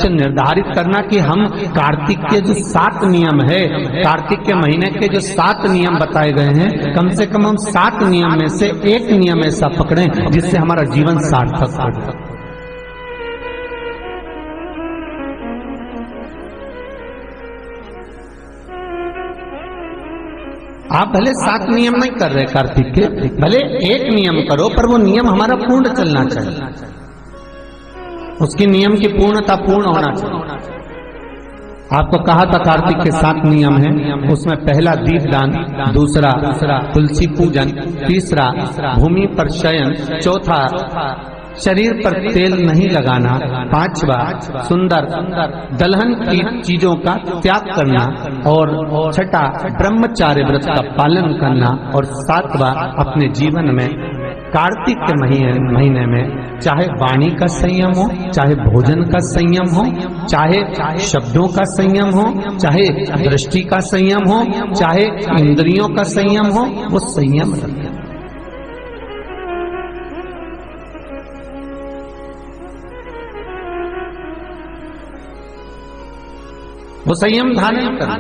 लक्ष्य निर्धारित करना कि हम कार्तिक के जो 7 नियम है, कार्तिक के महीने के जो 7 नियम बताए गए हैं, कम से कम हम 7 नियम में से एक नियम ऐसा पकड़ें जिससे हमारा जीवन सार्थक हो। आप भले 7 नियम नहीं कर रहे कार्तिक के, भले एक नियम करो, पर वो नियम हमारा पूर्ण चलना चाहिए, उसकी नियम की पूर्णता पूर्ण होना चाहिए। आपको कहा था कार्तिक के 7 नियम हैं, उसमें पहला दीपदान, दूसरा तुलसी पूजन, तीसरा भूमि पर शयन, चौथा शरीर पर तेल नहीं लगाना, 5वां सुंदर दलहन की चीजों का त्याग करना, और 6ठा ब्रह्मचार्य व्रत का पालन करना, और 7वां अपने जीवन में कार्तिक के महीने में चाहे वाणी का संयम हो, चाहे भोजन का संयम हो, चाहे शब्दों का संयम हो, चाहे दृष्टि का संयम हो, चाहे इंद्रियों का संयम हो, वो संयम रखें। वो संयम धारण करना।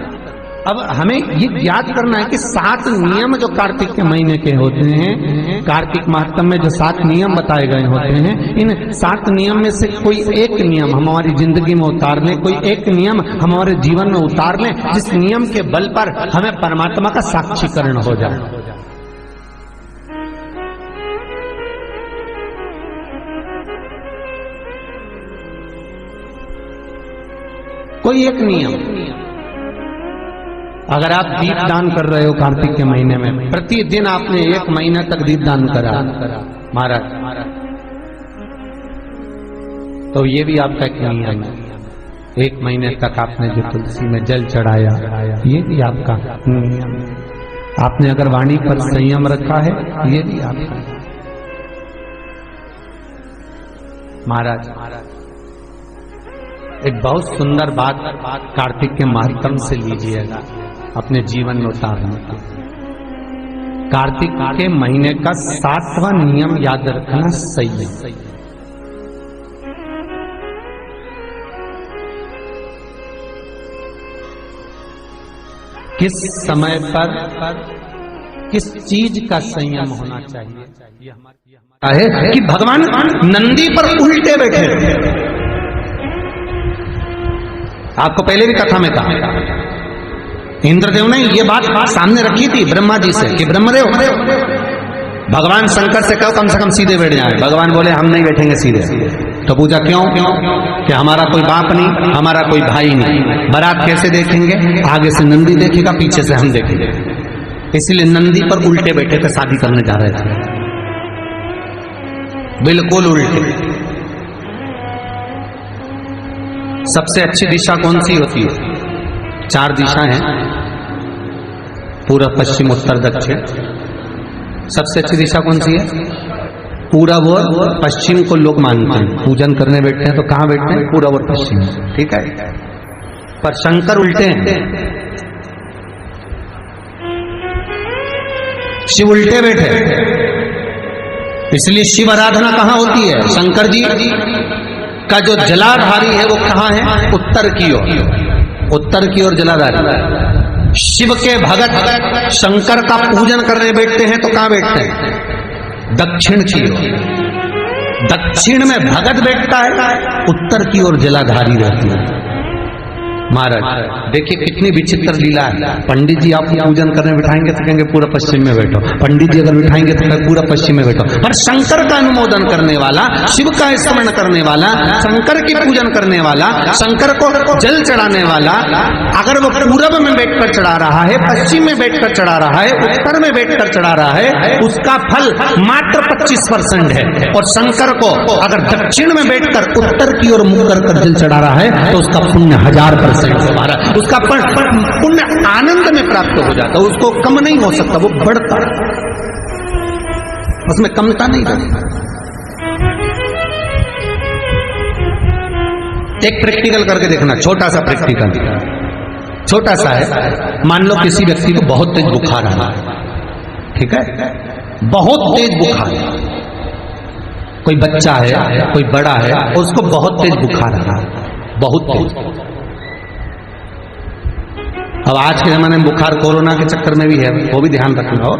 अब हमें ये याद करना है कि 7 नियम जो कार्तिक के महीने के होते हैं, कार्तिक माह में जो 7 नियम बताए गए होते हैं, इन 7 नियम में से कोई एक नियम हम हमारी जिंदगी में उतार लें, कोई एक नियम हमारे जीवन में उतार लें, जिस नियम के बल पर हमें परमात्मा का साक्षीकरण हो जाए। कोई एक नियम, अगर आप दीप दान कर रहे हो कार्तिक के महीने में, प्रतिदिन आपने 1 महीना तक दीप दान करा महाराज, तो ये भी आपका एक नियम है। 1 महीने तक आपने जो तुलसी में जल चढ़ाया, ये भी आपका नियम है। आपने अगर वाणी पर संयम रखा है, ये भी आपका महाराज। एक बहुत सुंदर बात कार्तिक के माध्यम से लीजिएगा अपने जीवन में उतारने का। कार्तिक के महीने का 7वां नियम याद रखना, संयम। किस समय पर किस चीज का संयम होना चाहिए, ये हमारा है कि भगवान नंदी पर उल्टे बैठे थे। आपको पहले भी कथा में कहा, इंद्रदेव ने ये बात सामने रखी थी ब्रह्मा जी से कि ब्रह्मदेव, भगवान शंकर से कहो कम से कम सीधे बैठ जाए। भगवान बोले हम नहीं बैठेंगे सीधे। तो पूछा क्यों? कि हमारा कोई बाप नहीं, हमारा कोई भाई नहीं, बारात कैसे देखेंगे? आगे से नंदी देखेगा, पीछे से हम देखेंगे। इसलिए नंदी पर उल्टे बैठे थे, शादी करने जा रहे थे, बिल्कुल उल्टे। सबसे अच्छी दिशा कौन सी होती है? 4 दिशा हैं, पूर्व, पश्चिम, उत्तर, दक्षिण। सबसे अच्छी दिशा कौन सी है? पूरब और पश्चिम को लोग मानते हैं। पूजन करने बैठते हैं तो कहां बैठते हैं? पूरब और पश्चिम, ठीक है। पर शंकर उल्टे हैं, शिव उल्टे बैठे। इसलिए शिव आराधना कहां होती है? शंकर जी का जो जलाधारी है वो कहां है? उत्तर की ओर। उत्तर की ओर जलाधारी। शिव के भगत शंकर का पूजन करने बैठते हैं तो कहां बैठते हैं? दक्षिण की ओर। दक्षिण में भगत बैठता है, उत्तर की ओर जलाधारी रहती है। महाराज देखिए कितनी विचित्र लीला है। पंडित जी आपको पूजन करने बिठाएंगे तो कहेंगे पूरा पश्चिम में बैठो, पंडित जी अगर बिठाएंगे तो पूरा पश्चिम में बैठो। पर शंकर का अनुमोदन करने वाला, शिव का स्मरण करने वाला, शंकर की पूजन करने वाला, शंकर को जल चढ़ाने वाला, अगर वो पूरब में बैठकर चढ़ा रहा है, पश्चिम में बैठकर चढ़ा रहा है, उत्तर में बैठकर चढ़ा रहा है, उसका फल मात्र 25% है। और शंकर को अगर दक्षिण में बैठकर उत्तर की ओर मुंह कर जल चढ़ा रहा है तो उसका पुण्य 1000%, उसका पुण्य आनंद में प्राप्त हो जाता है। उसको कम नहीं हो सकता, वो बढ़ता है, उसमें कमता नहीं बढ़ती। एक प्रैक्टिकल करके देखना, छोटा सा प्रैक्टिकल, छोटा सा है। मान लो किसी व्यक्ति को बहुत तेज बुखार आ रहा है, ठीक है, बहुत तेज बुखार है। कोई बच्चा है, कोई बड़ा है, उसको बहुत तेज बुखार आ रहा है, बहुत तेज। अब आज के जमाने में बुखार कोरोना के चक्कर में भी है, वो भी ध्यान रखना हो।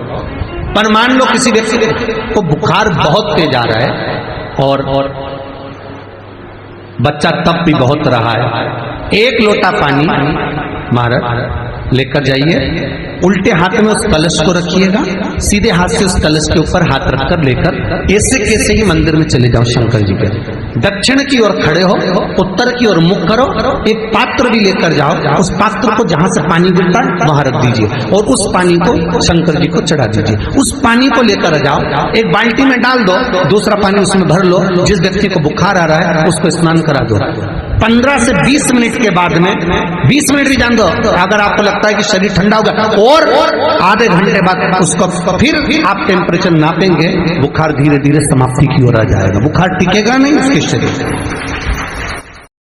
पर मान लो किसी व्यक्ति को बुखार बहुत तेज आ रहा है और बच्चा तप भी बहुत रहा है, 1 लोटा पानी महाराज लेकर जाइए, उल्टे हाथ में उस कलश को रखिएगा, सीधे हाथ से उस कलश के ऊपर हाथ रखकर लेकर ऐसे कैसे ही मंदिर में चले जाओ शंकर जी के। दक्षिण की ओर खड़े हो, उत्तर की ओर मुख करो, एक पात्र भी लेकर जाओ, उस पात्र को जहां से पानी गिरता है वहां रख दीजिए और उस पानी को शंकर जी को चढ़ा दीजिए। उस पानी को लेकर जाओ, एक बाल्टी में डाल दो, दूसरा पानी उसमें भर लो, जिस व्यक्ति को बुखार आ रहा है उसको स्नान करा दो। 15 से 20 मिनट के बाद में, 20 मिनट भी जान दो, अगर आपको लगता है कि शरीर ठंडा होगा और आधे घंटे बाद उसको फिर आप टेम्परेचर नापेंगे, बुखार धीरे धीरे समाप्ति की ओर आ जाएगा, बुखार टिकेगा नहीं उसके शरीर।